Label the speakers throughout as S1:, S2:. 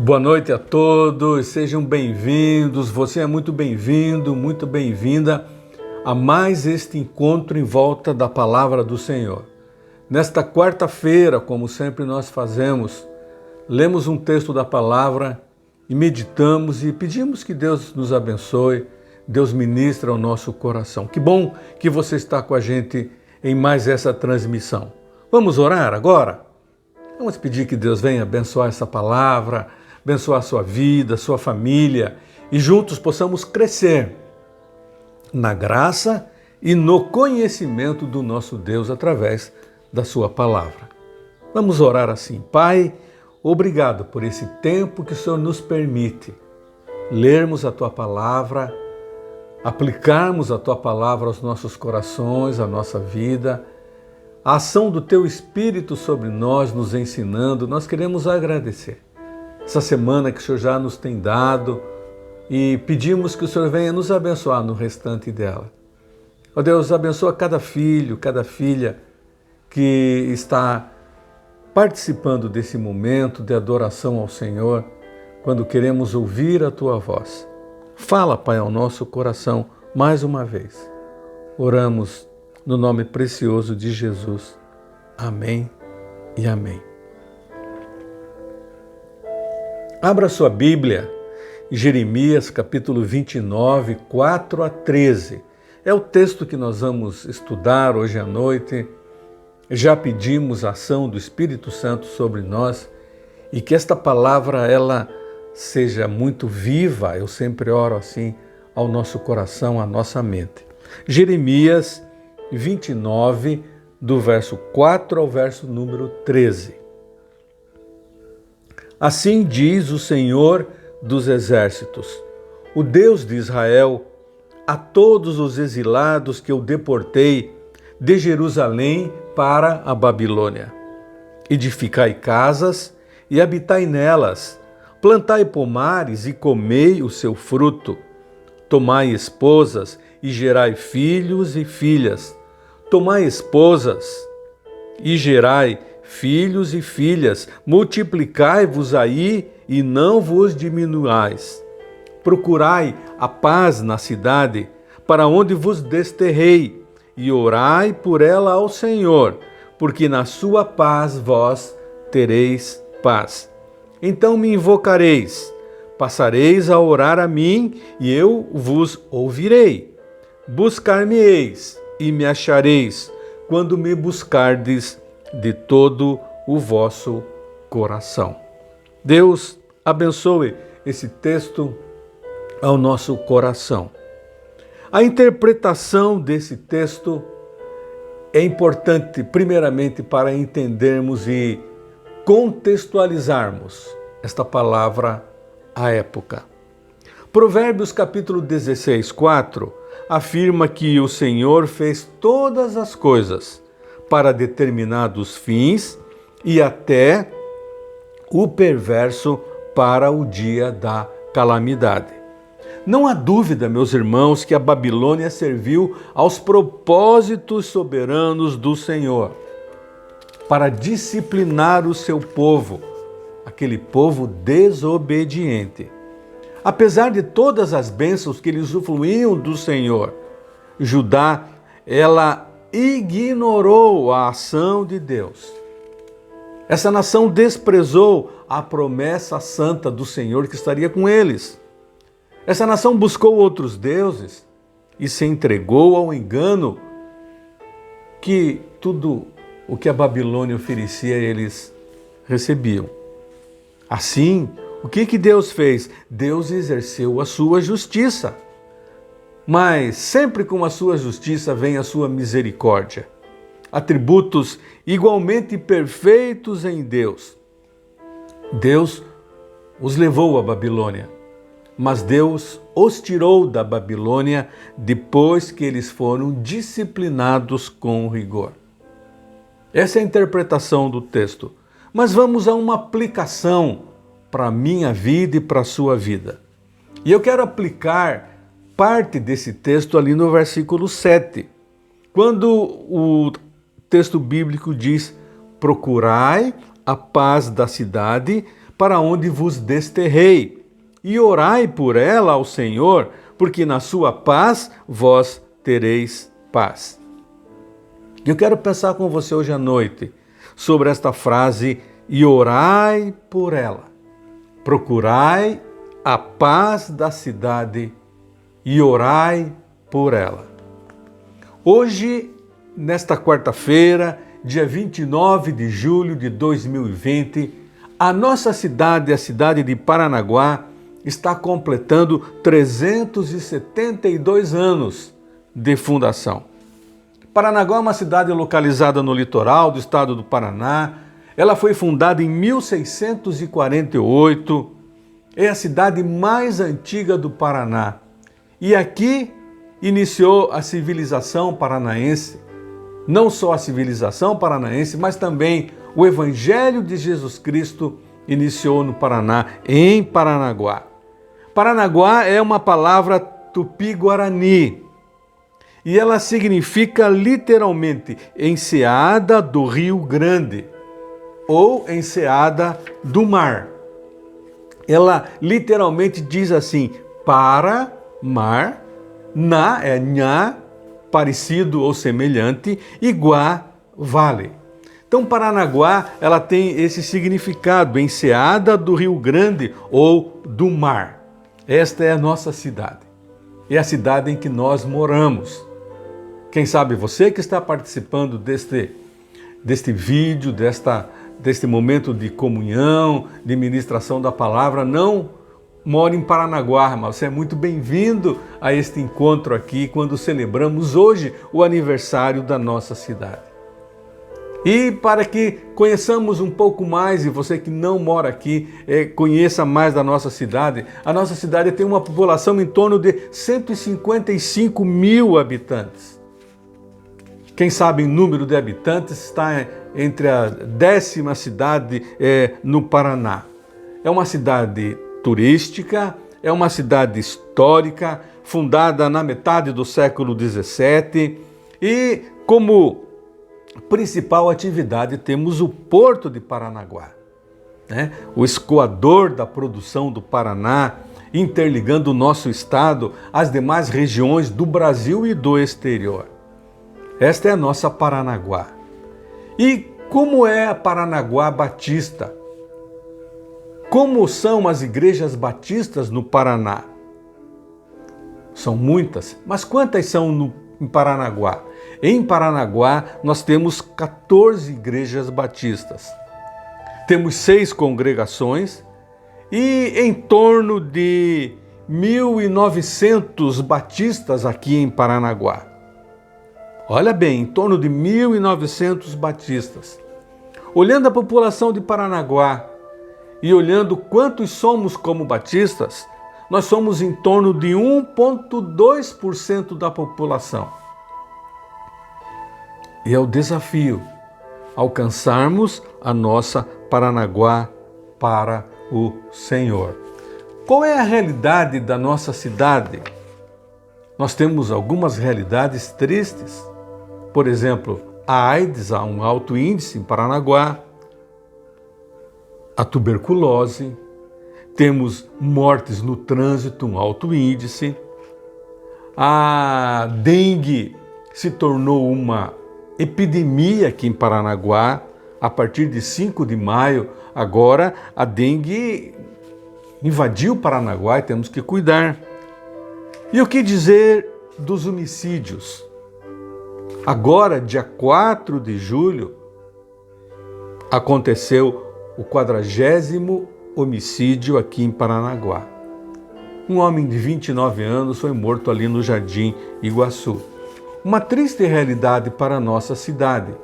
S1: Boa noite a todos, sejam bem-vindos, você é muito bem-vindo, muito bem-vinda a mais este encontro em volta da Palavra do Senhor. Nesta quarta-feira, como sempre nós fazemos, lemos um texto da Palavra e meditamos e pedimos que Deus nos abençoe, Deus ministra ao nosso coração. Que bom que você está com a gente em mais essa transmissão. Vamos orar agora? Vamos pedir que Deus venha abençoar essa palavra, abençoar a sua vida, a sua família e juntos possamos crescer na graça e no conhecimento do nosso Deus através da sua palavra. Vamos orar assim. Pai, obrigado por esse tempo que o Senhor nos permite lermos a tua palavra, aplicarmos a tua palavra aos nossos corações, à nossa vida, a ação do teu Espírito sobre nós, nos ensinando. Nós queremos agradecer essa semana que o Senhor já nos tem dado e pedimos que o Senhor venha nos abençoar no restante dela. Ó Deus, abençoa cada filho, cada filha que está participando desse momento de adoração ao Senhor, quando queremos ouvir a tua voz. Fala, Pai, ao nosso coração mais uma vez. Oramos no nome precioso de Jesus. Amém e amém. Abra sua Bíblia, Jeremias capítulo 29, 4 a 13. É o texto que nós vamos estudar hoje à noite. Já pedimos a ação do Espírito Santo sobre nós e que esta palavra ela seja muito viva. Eu sempre oro assim ao nosso coração, à nossa mente. Jeremias 29, do verso 4 ao verso número 13. Assim diz o Senhor dos Exércitos, o Deus de Israel, a todos os exilados que eu deportei de Jerusalém para a Babilônia. Edificai casas e habitai nelas, plantai pomares e comei o seu fruto. Tomai esposas e gerai filhos e filhas. Tomai esposas e gerai filhos e filhas, multiplicai-vos aí e não vos diminuais. Procurai a paz na cidade, para onde vos desterrei, e orai por ela ao Senhor, porque na sua paz vós tereis paz. Então me invocareis, passareis a orar a mim, e eu vos ouvirei. Buscar-me-eis e me achareis, quando me buscardes de todo o vosso coração. Deus abençoe esse texto ao nosso coração. A interpretação desse texto é importante, primeiramente, para entendermos e contextualizarmos esta palavra à época. Provérbios capítulo 16, 4 afirma que o Senhor fez todas as coisas para determinados fins e até o perverso para o dia da calamidade. Não há dúvida, meus irmãos, que a Babilônia serviu aos propósitos soberanos do Senhor para disciplinar o seu povo, aquele povo desobediente. Apesar de todas as bênçãos que eles usufruíam do Senhor, Judá, ela ignorou a ação de Deus. Essa nação desprezou a promessa santa do Senhor que estaria com eles. Essa nação buscou outros deuses e se entregou ao engano que tudo o que a Babilônia oferecia eles recebiam. Assim, o que Deus fez? Deus exerceu a sua justiça. Mas sempre com a sua justiça vem a sua misericórdia. Atributos igualmente perfeitos em Deus. Deus os levou à Babilônia, mas Deus os tirou da Babilônia depois que eles foram disciplinados com rigor. Essa é a interpretação do texto. Mas vamos a uma aplicação para a minha vida e para a sua vida. E eu quero aplicar parte desse texto ali no versículo 7, quando o texto bíblico diz: procurai a paz da cidade, para onde vos desterrei, e orai por ela ao Senhor, porque na sua paz vós tereis paz. Eu quero pensar com você hoje à noite sobre esta frase, e orai por ela. Procurai a paz da cidade e orai por ela. Hoje, nesta quarta-feira, dia 29 de julho de 2020, a nossa cidade, a cidade de Paranaguá, está completando 372 anos de fundação. Paranaguá é uma cidade localizada no litoral do estado do Paraná. Ela foi fundada em 1648, é a cidade mais antiga do Paraná. E aqui iniciou a civilização paranaense, não só a civilização paranaense, mas também o Evangelho de Jesus Cristo iniciou no Paraná, em Paranaguá. Paranaguá é uma palavra tupi-guarani e ela significa literalmente enseada do Rio Grande ou enseada do mar. Ela literalmente diz assim, para, mar, na é nha, parecido ou semelhante, e guá, vale. Então Paranaguá, ela tem esse significado, enseada do Rio Grande ou do mar. Esta é a nossa cidade. É a cidade em que nós moramos. Quem sabe você que está participando deste vídeo, deste momento de comunhão, de ministração da palavra, não mora em Paranaguá, mas você é muito bem-vindo a este encontro aqui, quando celebramos hoje o aniversário da nossa cidade. E para que conheçamos um pouco mais, e você que não mora aqui, conheça mais da nossa cidade, a nossa cidade tem uma população em torno de 155 mil habitantes. Quem sabe em número de habitantes está entre a 10ª cidade no Paraná. É uma cidade turística, é uma cidade histórica, fundada na metade do século XVII e como principal atividade temos o Porto de Paranaguá, né? O escoador da produção do Paraná, interligando o nosso estado às demais regiões do Brasil e do exterior. Esta é a nossa Paranaguá. E como é a Paranaguá Batista? Como são as igrejas batistas no Paraná? São muitas, mas quantas são em Paranaguá? Em Paranaguá nós temos 14 igrejas batistas. Temos 6 congregações e em torno de 1.900 batistas aqui em Paranaguá. Olha bem, em torno de 1.900 batistas. Olhando a população de Paranaguá e olhando quantos somos como batistas, nós somos em torno de 1,2% da população. E é o desafio alcançarmos a nossa Paranaguá para o Senhor. Qual é a realidade da nossa cidade? Nós temos algumas realidades tristes. Por exemplo, a AIDS, há um alto índice em Paranaguá, a tuberculose, temos mortes no trânsito, um alto índice, a dengue se tornou uma epidemia aqui em Paranaguá, a partir de 5 de maio, agora a dengue invadiu Paranaguá e temos que cuidar. E o que dizer dos homicídios? Agora, dia 4 de julho, aconteceu o 40º homicídio aqui em Paranaguá. Um homem de 29 anos foi morto ali no Jardim Iguaçu. Uma triste realidade para a nossa cidade.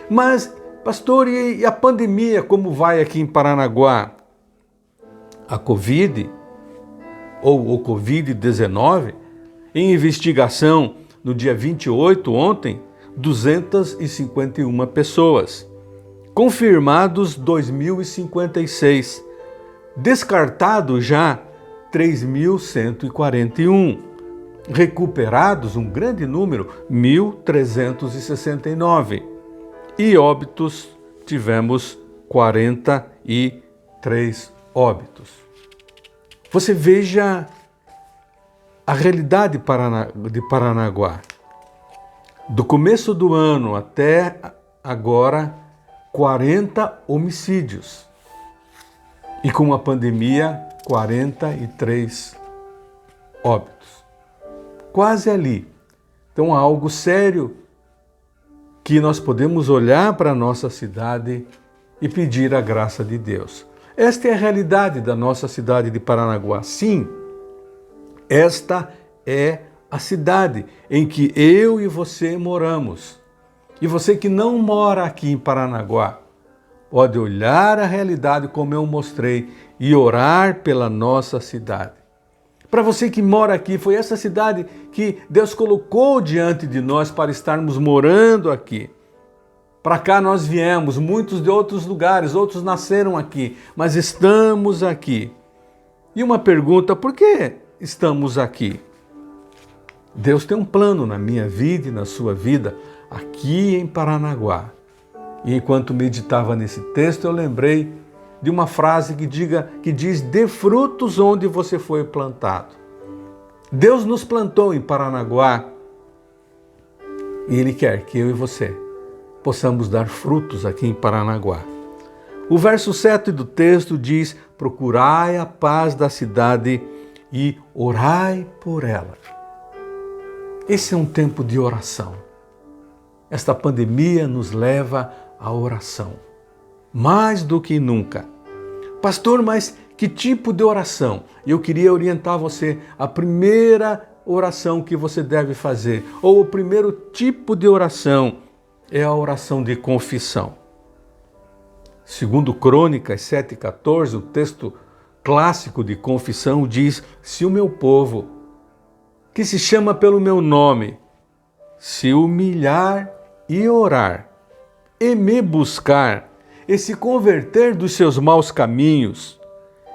S1: Mas, pastor, e a pandemia como vai aqui em Paranaguá? A Covid, ou o Covid-19, em investigação no dia 28, ontem, 251 pessoas. Confirmados 2.056. Descartado já 3.141. Recuperados um grande número, 1.369. E óbitos tivemos 43 óbitos. Você veja a realidade de Paranaguá. Do começo do ano até agora, 40 homicídios. E com a pandemia, 43 óbitos. Quase ali. Então, há algo sério que nós podemos olhar para a nossa cidade e pedir a graça de Deus. Esta é a realidade da nossa cidade de Paranaguá. Sim, esta é a cidade em que eu e você moramos. E você que não mora aqui em Paranaguá, pode olhar a realidade como eu mostrei e orar pela nossa cidade. Para você que mora aqui, foi essa cidade que Deus colocou diante de nós para estarmos morando aqui. Para cá nós viemos, muitos de outros lugares, outros nasceram aqui, mas estamos aqui. E uma pergunta, por que estamos aqui? Deus tem um plano na minha vida e na sua vida, aqui em Paranaguá. E enquanto meditava nesse texto, eu lembrei de uma frase que diz, dê frutos onde você foi plantado. Deus nos plantou em Paranaguá e Ele quer que eu e você possamos dar frutos aqui em Paranaguá. O verso 7 do texto diz, procurai a paz da cidade e orai por ela. Esse é um tempo de oração. Esta pandemia nos leva à oração, mais do que nunca. Pastor, mas que tipo de oração? Eu queria orientar você a primeira oração que você deve fazer, ou o primeiro tipo de oração, é a oração de confissão. Segundo Crônicas 7,14, o texto clássico de confissão diz, se o meu povo, que se chama pelo meu nome, se humilhar e orar, e me buscar, e se converter dos seus maus caminhos,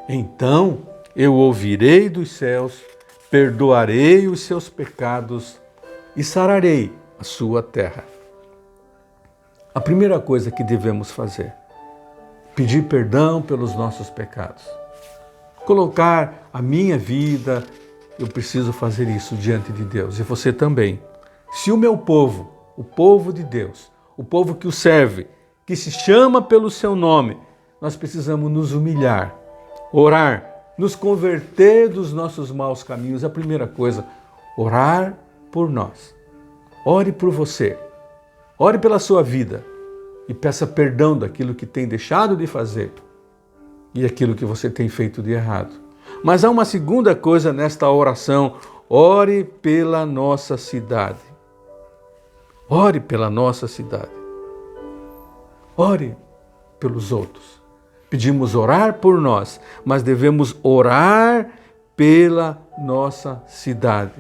S1: então eu ouvirei dos céus, perdoarei os seus pecados e sararei a sua terra. A primeira coisa que devemos fazer, pedir perdão pelos nossos pecados. Colocar a minha vida, eu preciso fazer isso diante de Deus, e você também. Se o meu povo, o povo de Deus, o povo que o serve, que se chama pelo seu nome, nós precisamos nos humilhar, orar, nos converter dos nossos maus caminhos. A primeira coisa, orar por nós. Ore por você, ore pela sua vida e peça perdão daquilo que tem deixado de fazer e aquilo que você tem feito de errado. Mas há uma segunda coisa nesta oração, ore pela nossa cidade. Ore pela nossa cidade. Ore pelos outros. Pedimos orar por nós, mas devemos orar pela nossa cidade.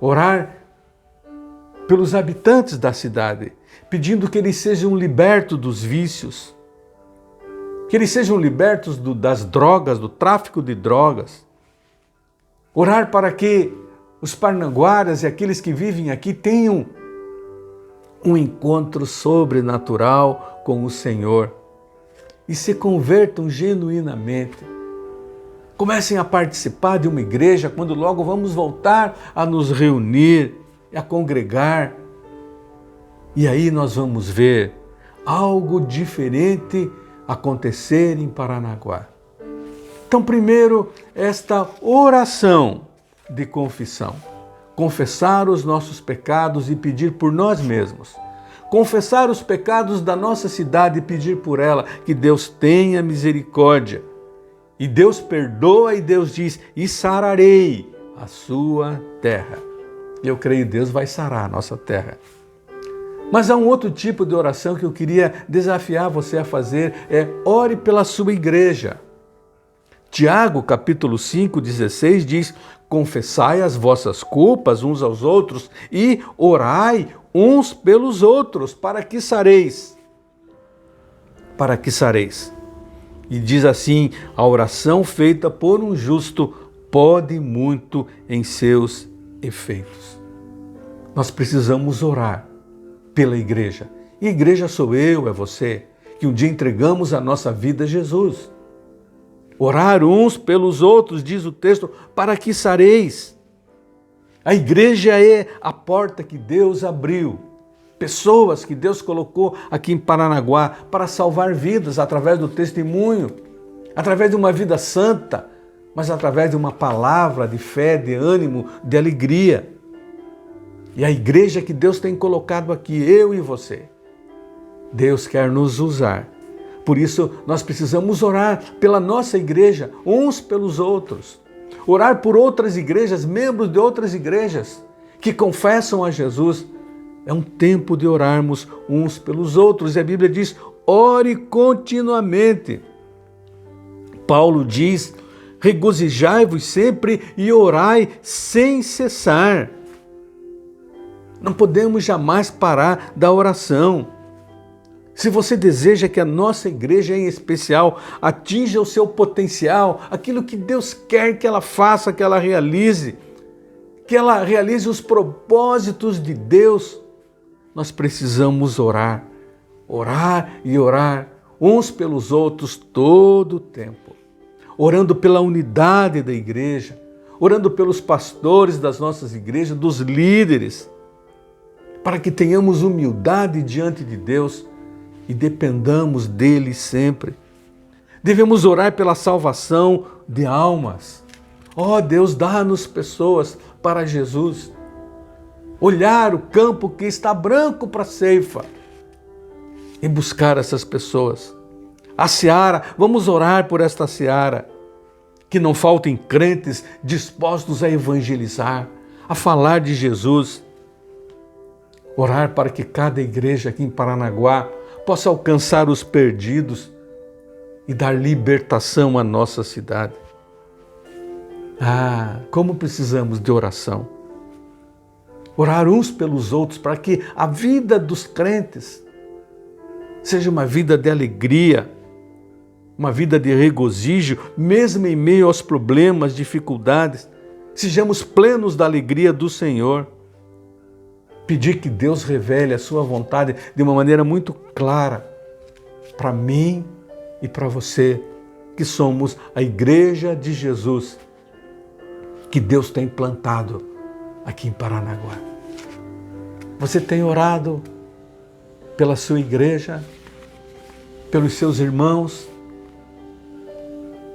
S1: Orar pelos habitantes da cidade, pedindo que eles sejam libertos dos vícios, que eles sejam libertos das drogas, do tráfico de drogas. Orar para que os parnaguaras e aqueles que vivem aqui tenham um encontro sobrenatural com o Senhor e se convertam genuinamente. Comecem a participar de uma igreja quando logo vamos voltar a nos reunir, a congregar. E aí nós vamos ver algo diferente acontecer em Paranaguá. Então, primeiro, esta oração de confissão. Confessar os nossos pecados e pedir por nós mesmos. Confessar os pecados da nossa cidade e pedir por ela que Deus tenha misericórdia. E Deus perdoa e Deus diz, e sararei a sua terra. E eu creio que Deus vai sarar a nossa terra. Mas há um outro tipo de oração que eu queria desafiar você a fazer, é ore pela sua igreja. Tiago, capítulo 5:16 diz, confessai as vossas culpas uns aos outros e orai uns pelos outros, para que sareis. Para que sareis. E diz assim, a oração feita por um justo pode muito em seus efeitos. Nós precisamos orar pela igreja. E igreja sou eu, é você, que um dia entregamos a nossa vida a Jesus. Orar uns pelos outros, diz o texto, para que sareis. A igreja é a porta que Deus abriu. Pessoas que Deus colocou aqui em Paranaguá para salvar vidas através do testemunho, através de uma vida santa, mas através de uma palavra de fé, de ânimo, de alegria. E a igreja que Deus tem colocado aqui, eu e você, Deus quer nos usar. Por isso, nós precisamos orar pela nossa igreja, uns pelos outros. Orar por outras igrejas, membros de outras igrejas que confessam a Jesus. É um tempo de orarmos uns pelos outros. E a Bíblia diz, ore continuamente. Paulo diz, regozijai-vos sempre e orai sem cessar. Não podemos jamais parar da oração. Se você deseja que a nossa igreja em especial atinja o seu potencial, aquilo que Deus quer que ela faça, que ela realize os propósitos de Deus, nós precisamos orar, orar e orar uns pelos outros todo o tempo, orando pela unidade da igreja, orando pelos pastores das nossas igrejas, dos líderes, para que tenhamos humildade diante de Deus e dependamos dele sempre. Devemos orar pela salvação de almas. Ó Deus, dá-nos pessoas para Jesus. Olhar o campo que está branco para a ceifa e buscar essas pessoas. A seara, vamos orar por esta seara. Que não faltem crentes dispostos a evangelizar, a falar de Jesus. Orar para que cada igreja aqui em Paranaguá possa alcançar os perdidos e dar libertação à nossa cidade. Como precisamos de oração. Orar uns pelos outros para que a vida dos crentes seja uma vida de alegria, uma vida de regozijo, mesmo em meio aos problemas, dificuldades. Sejamos plenos da alegria do Senhor. Pedir que Deus revele a sua vontade de uma maneira muito clara para mim e para você, que somos a igreja de Jesus, que Deus tem plantado aqui em Paranaguá. Você tem orado pela sua igreja, pelos seus irmãos?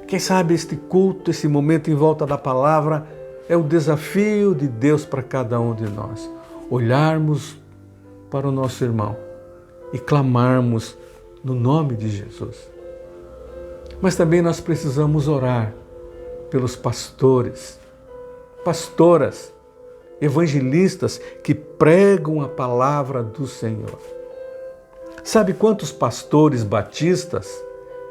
S1: Quem sabe este culto, esse momento em volta da palavra, é o desafio de Deus para cada um de nós. Olharmos para o nosso irmão e clamarmos no nome de Jesus. Mas também nós precisamos orar pelos pastores, pastoras, evangelistas que pregam a palavra do Senhor. Sabe quantos pastores batistas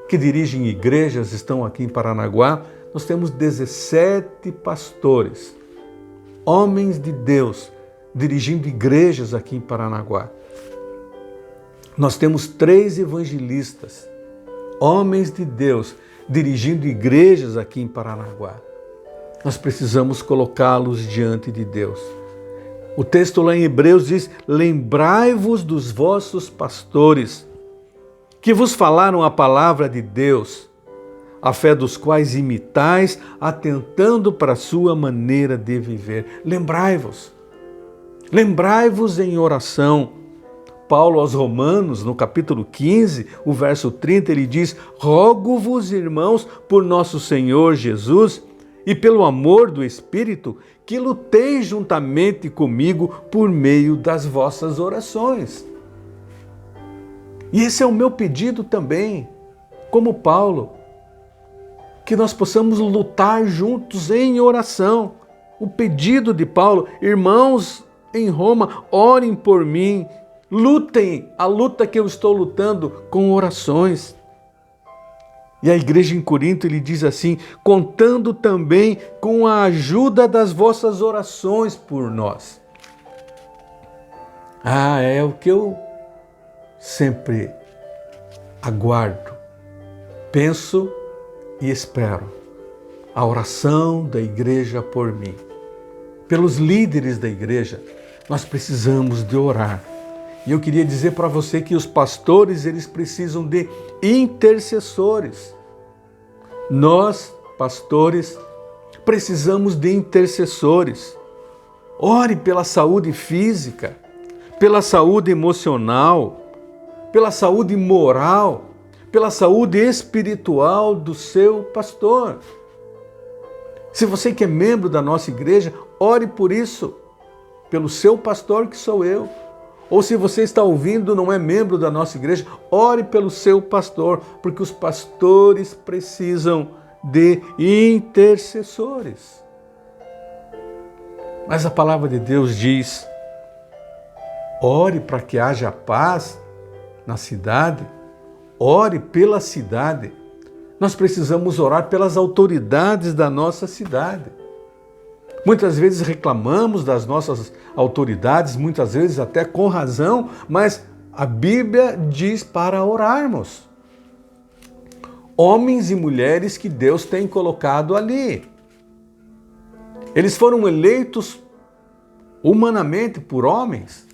S1: que dirigem igrejas estão aqui em Paranaguá? Nós temos 17 pastores, homens de Deus, dirigindo igrejas aqui em Paranaguá. Nós temos 3 evangelistas, homens de Deus, dirigindo igrejas aqui em Paranaguá. Nós precisamos colocá-los diante de Deus. O texto lá em Hebreus diz, lembrai-vos dos vossos pastores, que vos falaram a palavra de Deus, a fé dos quais imitais, atentando para a sua maneira de viver. Lembrai-vos. Lembrai-vos em oração. Paulo aos Romanos, no capítulo 15, o verso 30, ele diz, rogo-vos, irmãos, por nosso Senhor Jesus e pelo amor do Espírito, que luteis juntamente comigo por meio das vossas orações. E esse é o meu pedido também, como Paulo, que nós possamos lutar juntos em oração. O pedido de Paulo, irmãos em Roma, orem por mim, lutem a luta que eu estou lutando com orações. E a igreja em Corinto, ele diz assim, contando também com a ajuda das vossas orações por nós. É o que eu sempre aguardo, penso e espero. A oração da igreja por mim. Pelos líderes da igreja, nós precisamos de orar. E eu queria dizer para você que os pastores, eles precisam de intercessores. Nós, pastores, precisamos de intercessores. Ore pela saúde física, pela saúde emocional, pela saúde moral, pela saúde espiritual do seu pastor. Se você que é membro da nossa igreja, ore por isso, pelo seu pastor que sou eu. Ou se você está ouvindo, não é membro da nossa igreja, ore pelo seu pastor, porque os pastores precisam de intercessores. Mas a palavra de Deus diz: ore para que haja paz na cidade, ore pela cidade. Nós precisamos orar pelas autoridades da nossa cidade. Muitas vezes reclamamos das nossas autoridades, muitas vezes até com razão, mas a Bíblia diz para orarmos. Homens e mulheres que Deus tem colocado ali. Eles foram eleitos humanamente por homens.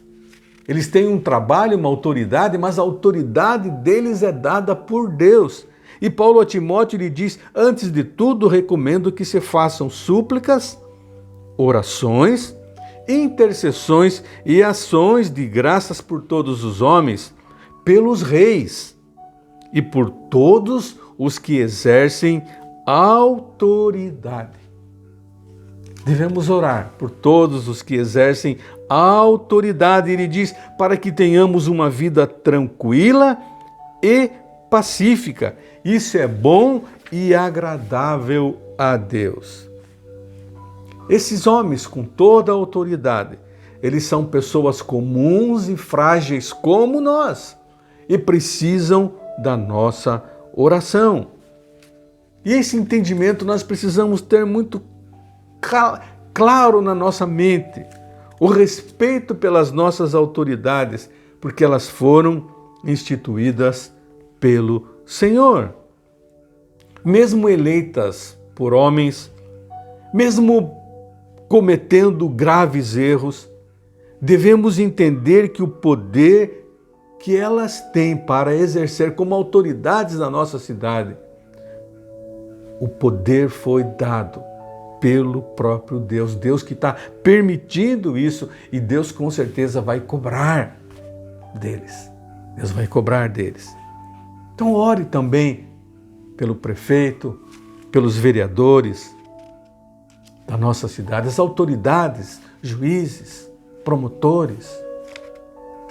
S1: Eles têm um trabalho, uma autoridade, mas a autoridade deles é dada por Deus. E Paulo a Timóteo lhe diz: antes de tudo, recomendo que se façam súplicas, orações, intercessões e ações de graças por todos os homens, pelos reis e por todos os que exercem autoridade. Devemos orar por todos os que exercem autoridade, ele diz, para que tenhamos uma vida tranquila e pacífica. Isso é bom e agradável a Deus. Esses homens com toda a autoridade, eles são pessoas comuns e frágeis como nós e precisam da nossa oração. E esse entendimento nós precisamos ter muito claro na nossa mente, o respeito pelas nossas autoridades, porque elas foram instituídas pelo Senhor. Mesmo eleitas por homens, mesmo cometendo graves erros, devemos entender que o poder que elas têm para exercer como autoridades na nossa cidade, o poder foi dado pelo próprio Deus. Deus que está permitindo isso, e Deus com certeza vai cobrar deles. Deus vai cobrar deles. Então ore também pelo prefeito, pelos vereadores da nossa cidade, as autoridades, juízes, promotores.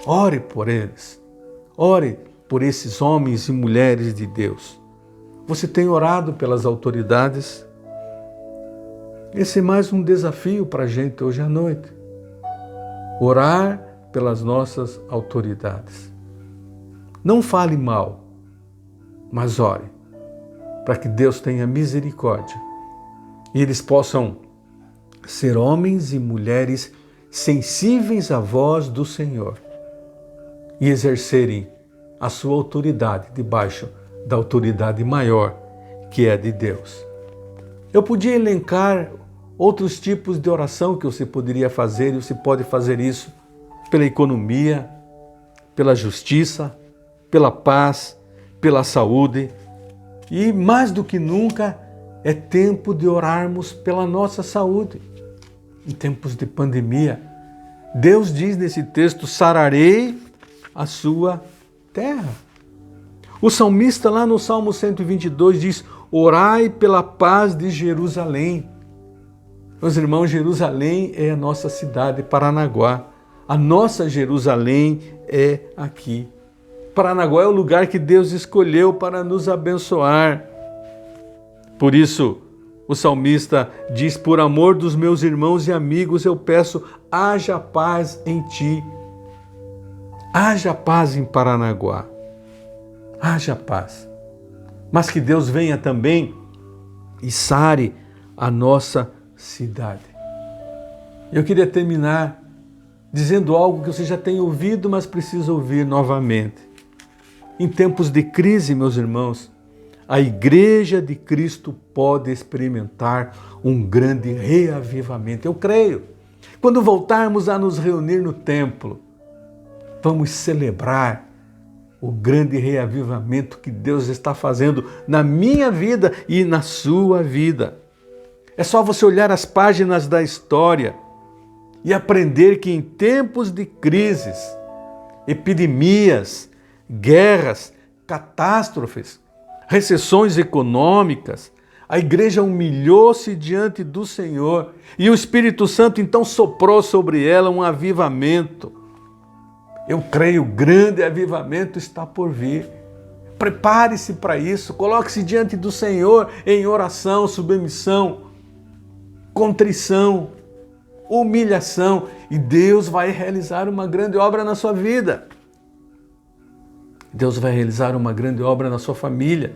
S1: Ore por eles. Ore por esses homens e mulheres de Deus. Você tem orado pelas autoridades? Esse é mais um desafio para a gente hoje à noite. Orar pelas nossas autoridades. Não fale mal, mas ore para que Deus tenha misericórdia e eles possam ser homens e mulheres sensíveis à voz do Senhor e exercerem a sua autoridade debaixo da autoridade maior, que é a de Deus. Eu podia elencar outros tipos de oração que você poderia fazer, e você pode fazer isso pela economia, pela justiça, pela paz, pela saúde. E mais do que nunca, é tempo de orarmos pela nossa saúde. Em tempos de pandemia, Deus diz nesse texto: sararei a sua terra. O salmista lá no Salmo 122 diz: orai pela paz de Jerusalém. Meus irmãos, Jerusalém é a nossa cidade, Paranaguá. A nossa Jerusalém é aqui. Paranaguá é o lugar que Deus escolheu para nos abençoar. Por isso, o salmista diz: por amor dos meus irmãos e amigos, eu peço, haja paz em ti. Haja paz em Paranaguá. Haja paz. Mas que Deus venha também e sare a nossa cidade. Eu queria terminar dizendo algo que você já tem ouvido, mas precisa ouvir novamente. Em tempos de crise, meus irmãos, a Igreja de Cristo pode experimentar um grande reavivamento. Eu creio. Quando voltarmos a nos reunir no templo, vamos celebrar o grande reavivamento que Deus está fazendo na minha vida e na sua vida. É só você olhar as páginas da história e aprender que em tempos de crises, epidemias, guerras, catástrofes, recessões econômicas, a igreja humilhou-se diante do Senhor e o Espírito Santo então soprou sobre ela um avivamento. Eu creio, grande avivamento está por vir. Prepare-se para isso, coloque-se diante do Senhor em oração, submissão, contrição, humilhação, e Deus vai realizar uma grande obra na sua vida. Deus vai realizar uma grande obra na sua família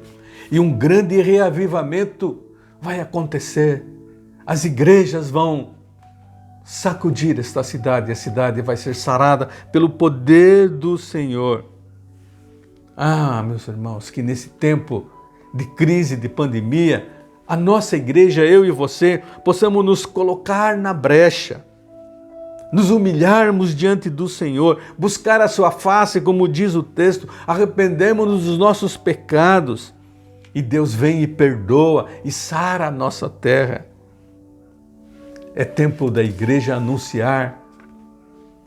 S1: e um grande reavivamento vai acontecer. As igrejas vão sacudir esta cidade, a cidade vai ser sarada pelo poder do Senhor. Ah, meus irmãos, que nesse tempo de crise, de pandemia, a nossa igreja, eu e você, possamos nos colocar na brecha, nos humilharmos diante do Senhor, buscar a sua face, como diz o texto, arrependemos-nos dos nossos pecados e Deus vem e perdoa e sara a nossa terra. É tempo da igreja anunciar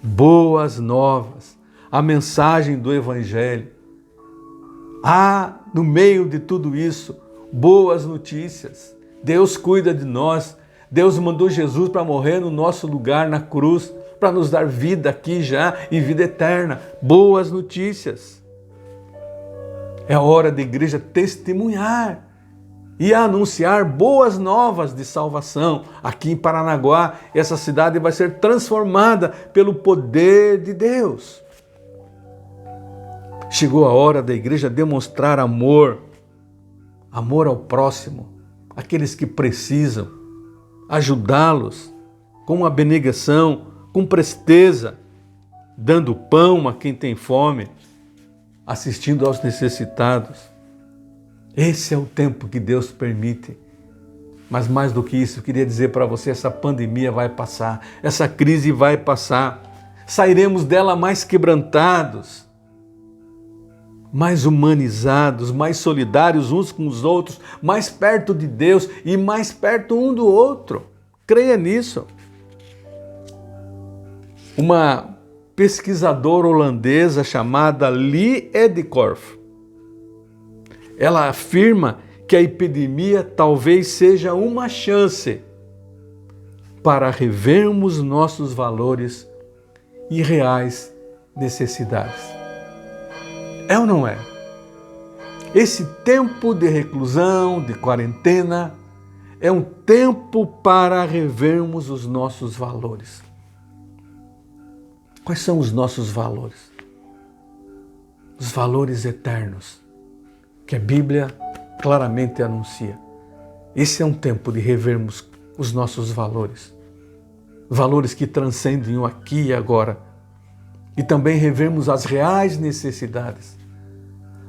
S1: boas novas, a mensagem do Evangelho. Há, no meio de tudo isso, boas notícias. Deus cuida de nós. Deus mandou Jesus para morrer no nosso lugar na cruz, para nos dar vida aqui já e vida eterna. Boas notícias. É hora da igreja testemunhar e anunciar boas novas de salvação. Aqui em Paranaguá, essa cidade vai ser transformada pelo poder de Deus. Chegou a hora da igreja demonstrar amor ao próximo, aqueles que precisam, ajudá-los com abnegação, com presteza, dando pão a quem tem fome, assistindo aos necessitados. Esse é o tempo que Deus permite. Mas mais do que isso, eu queria dizer para você, essa pandemia vai passar, essa crise vai passar. Sairemos dela mais quebrantados, mais humanizados, mais solidários uns com os outros, mais perto de Deus e mais perto um do outro. Creia nisso. Uma pesquisadora holandesa chamada Lee Eddekorff, ela afirma que a epidemia talvez seja uma chance para revermos nossos valores e reais necessidades. É ou não é? Esse tempo de reclusão, de quarentena, é um tempo para revermos os nossos valores. Quais são os nossos valores? Os valores eternos, que a Bíblia claramente anuncia. Esse é um tempo de revermos os nossos valores. Valores que transcendem o aqui e agora. E também revermos as reais necessidades.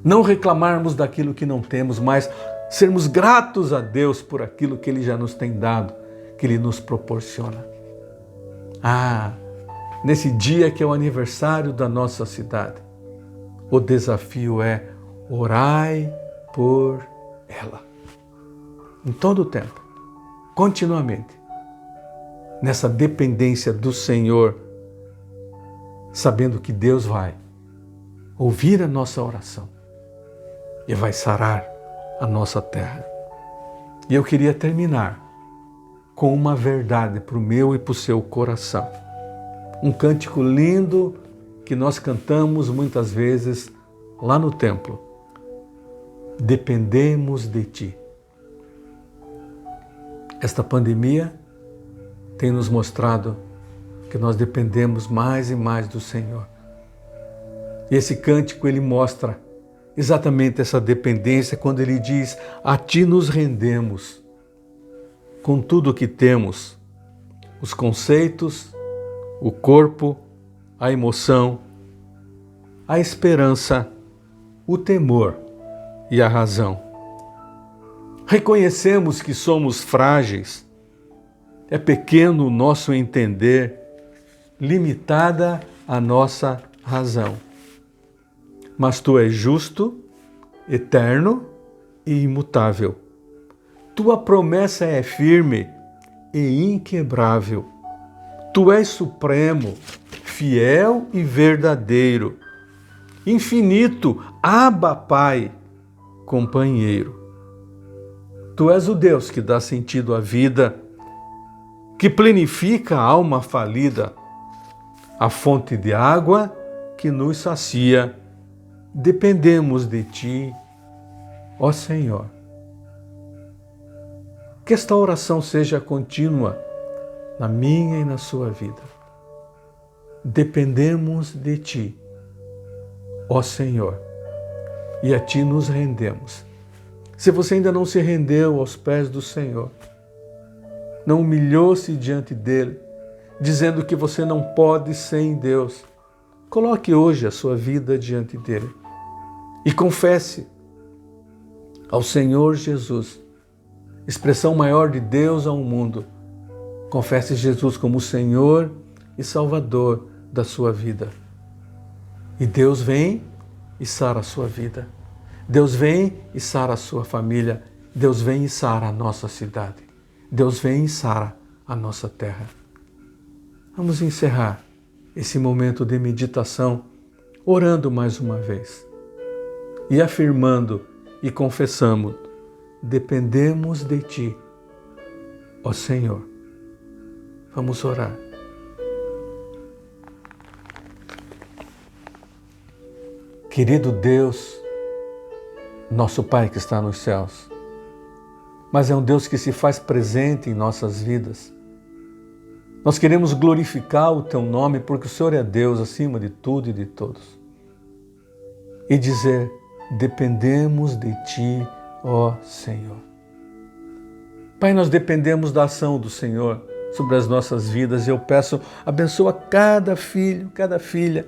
S1: Não reclamarmos daquilo que não temos, mas sermos gratos a Deus por aquilo que Ele já nos tem dado, que Ele nos proporciona. Nesse dia que é o aniversário da nossa cidade, o desafio é orai por ela. Em todo o tempo, continuamente, nessa dependência do Senhor, sabendo que Deus vai ouvir a nossa oração e vai sarar a nossa terra. E eu queria terminar com uma verdade para o meu e para o seu coração. Um cântico lindo que nós cantamos muitas vezes lá no templo. Dependemos de Ti. Esta pandemia tem nos mostrado que nós dependemos mais e mais do Senhor. E esse cântico, ele mostra exatamente essa dependência quando ele diz: a Ti nos rendemos com tudo o que temos, os conceitos, o corpo, a emoção, a esperança, o temor e a razão. Reconhecemos que somos frágeis, é pequeno o nosso entender, limitada a nossa razão. mas Tu és justo, eterno e imutável. Tua promessa é firme e inquebrável. Tu és supremo, fiel e verdadeiro. Infinito, Abba, Pai, companheiro. Tu és o Deus que dá sentido à vida, que plenifica a alma falida, a fonte de água que nos sacia. Dependemos de Ti, ó Senhor. Que esta oração seja contínua na minha e na sua vida. Dependemos de Ti, ó Senhor, e a Ti nos rendemos. Se você ainda não se rendeu aos pés do Senhor, não humilhou-se diante dEle, dizendo que você não pode sem Deus, coloque hoje a sua vida diante dEle e confesse ao Senhor Jesus, expressão maior de Deus ao mundo. Confesse Jesus como Senhor e Salvador da sua vida. E Deus vem e sara a sua vida. Deus vem e sara a sua família. Deus vem e sara a nossa cidade. Deus vem e sara a nossa terra. Vamos encerrar esse momento de meditação orando mais uma vez e afirmando e confessamos: dependemos de Ti, ó Senhor. Vamos orar. Querido Deus, nosso Pai que está nos céus, mas é um Deus que se faz presente em nossas vidas. Nós queremos glorificar o Teu nome porque o Senhor é Deus acima de tudo e de todos. E dizer: dependemos de Ti, ó Senhor. Pai, nós dependemos da ação do Senhor sobre as nossas vidas e eu peço, abençoa cada filho, cada filha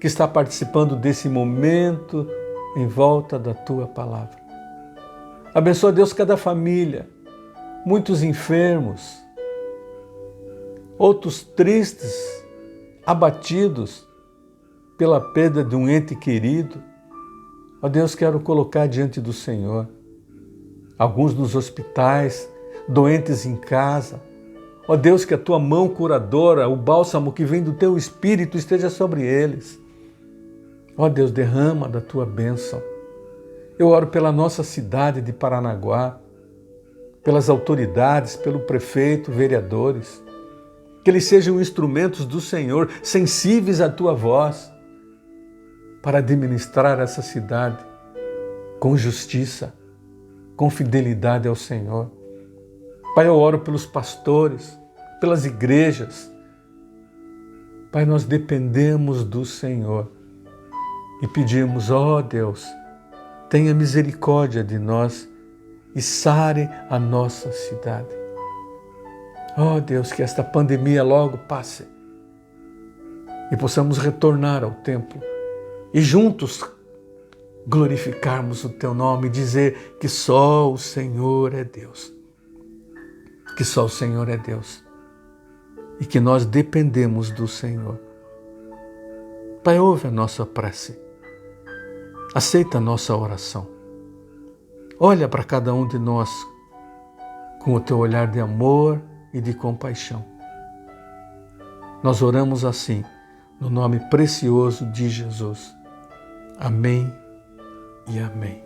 S1: que está participando desse momento em volta da Tua palavra. Abençoa, Deus, cada família, muitos enfermos, outros tristes, abatidos pela perda de um ente querido. Ó Deus, quero colocar diante do Senhor alguns nos hospitais, doentes em casa. Ó Deus, que a Tua mão curadora, o bálsamo que vem do Teu Espírito esteja sobre eles. Ó Deus, derrama da Tua bênção. Eu oro pela nossa cidade de Paranaguá, pelas autoridades, pelo prefeito, vereadores, que eles sejam instrumentos do Senhor, sensíveis à Tua voz, para administrar essa cidade com justiça, com fidelidade ao Senhor. Pai, eu oro pelos pastores, pelas igrejas. Pai, nós dependemos do Senhor e pedimos, ó Deus, tenha misericórdia de nós e sare a nossa cidade. Ó Deus, que esta pandemia logo passe e possamos retornar ao templo e juntos glorificarmos o Teu nome e dizer que só o Senhor é Deus. Que só o Senhor é Deus e que nós dependemos do Senhor. Pai, ouve a nossa prece. Aceita a nossa oração. Olha para cada um de nós com o Teu olhar de amor e de compaixão. Nós oramos assim, no nome precioso de Jesus. Amém e amém.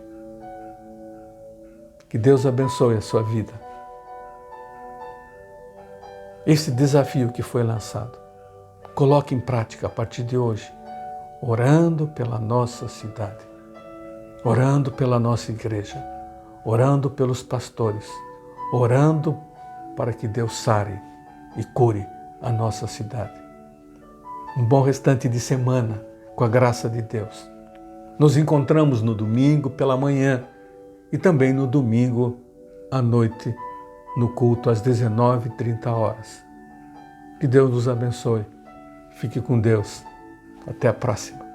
S1: Que Deus abençoe a sua vida. Esse desafio que foi lançado, coloque em prática a partir de hoje, orando pela nossa cidade, orando pela nossa igreja, orando pelos pastores, orando para que Deus sare e cure a nossa cidade. Um bom restante de semana, com a graça de Deus. Nos encontramos no domingo pela manhã e também no domingo à noite, no culto às 19h30. Que Deus nos abençoe. Fique com Deus. Até a próxima.